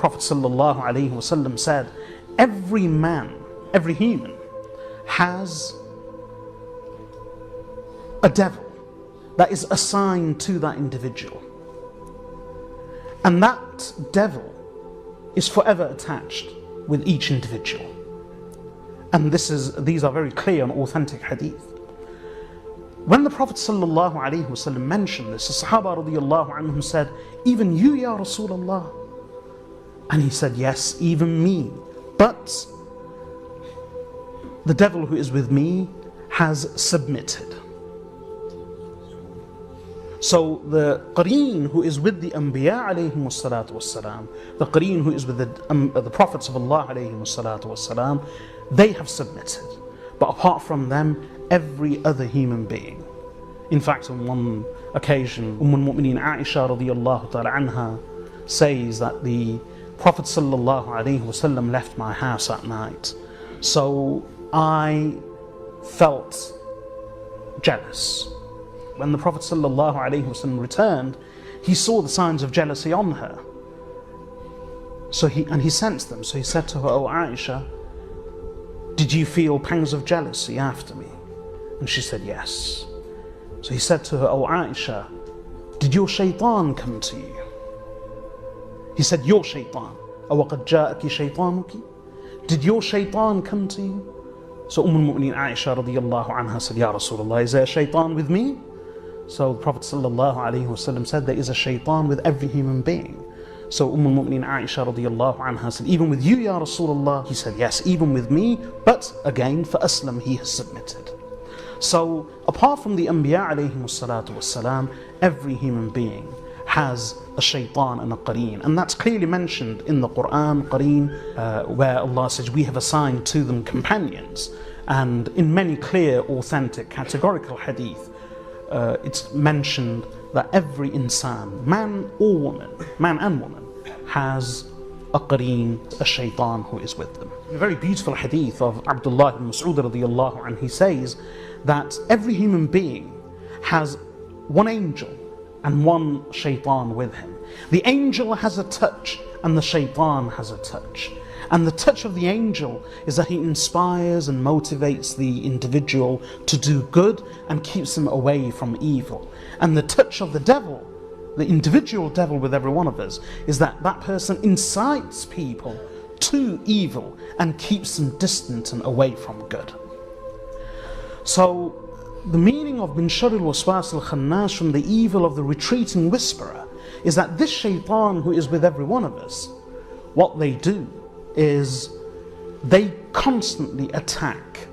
Prophet ﷺ said, every man, every human has a devil that is assigned to that individual. And that devil is forever attached with each individual. And these are very clear and authentic hadith. When the Prophet ﷺ mentioned this, the Sahaba radiallahu anhum said, even you, Ya Rasulullah? And he said, yes, even me. But the devil who is with me has submitted. So the Qarin who is with the Anbiya alayhim salatu wassalam, the Qarin who is with the Prophets of Allah alayhim salatu wassalam, they have submitted. But apart from them, every other human being. In fact, on one occasion, al-Mu'mineen Aisha radiyallahu ta'ala anha says that the Prophet sallallahu alayhi wasallam left my house at night. So I felt jealous. When the Prophet ﷺ returned, he saw the signs of jealousy on her. So he sensed them. So he said to her, "Oh Aisha, did you feel pangs of jealousy after me?" And she said, "Yes." So he said to her, "Oh Aisha, did your shaitan come to you?" He said, "Your shaitan. أَوَقَدْ جَاءَكِ شَيْطَانُكِ?" Did your shaitan come to you? So al-Mu'mineen Aisha radiyallahu anha said, "Ya Rasulullah, is there a shaitan with me?" So the Prophet ﷺ said, there is a shaitan with every human being. So al-Mu'mineen Aisha radiyallahu anha said, even with you, Ya Rasulullah? He said, yes, even with me, but again, for Aslam, he has submitted. So apart from the Anbiya alayhim salatu wassalam, every human being has a shaitan and a Qarin. And that's clearly mentioned in the Quran, Qarin, where Allah says, we have assigned to them companions. And in many clear, authentic, categorical hadith, it's mentioned that every insan, man or woman, man and woman, has a Qarin, a shaitan who is with them. A very beautiful hadith of Abdullah ibn Mas'ud radiyallahu anhu, he says that every human being has one angel and one shaitan with him. The angel has a touch and the shaitan has a touch. And the touch of the angel is that he inspires and motivates the individual to do good and keeps him away from evil. And the touch of the devil, the individual devil with every one of us, is that that person incites people to evil and keeps them distant and away from good. So the meaning of min sharril waswas al-khannas, from the evil of the retreating whisperer, is that this shaitan who is with every one of us, what they do is they constantly attack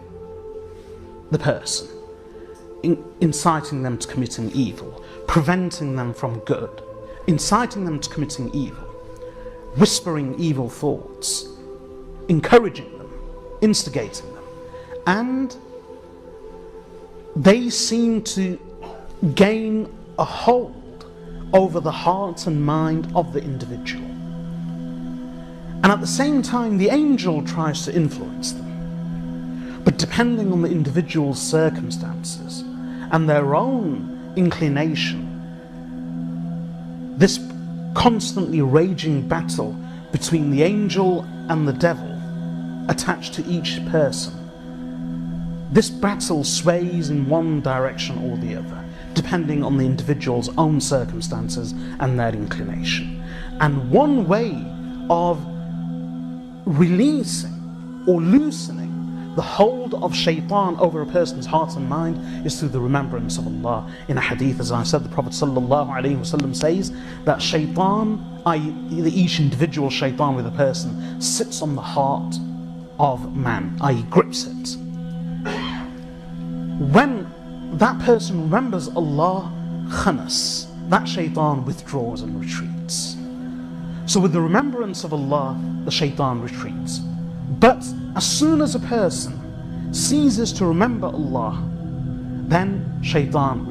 the person, inciting them to committing evil, preventing them from good, inciting them to committing evil, whispering evil thoughts, encouraging them, instigating them, and they seem to gain a hold over the heart and mind of the individual. And at the same time, the angel tries to influence them. But depending on the individual's circumstances and their own inclination, this constantly raging battle between the angel and the devil attached to each person, this battle sways in one direction or the other, depending on the individual's own circumstances and their inclination. And one way of releasing or loosening the hold of shaitan over a person's heart and mind is through the remembrance of Allah. In a hadith, as I said, the Prophet ﷺ says that shaitan, i.e. each individual shaitan with a person, sits on the heart of man, i.e. grips it. When that person remembers Allah, khanas, that shaitan withdraws and retreats. So with the remembrance of Allah, the shaitan retreats. But as soon as a person ceases to remember Allah, then shaitan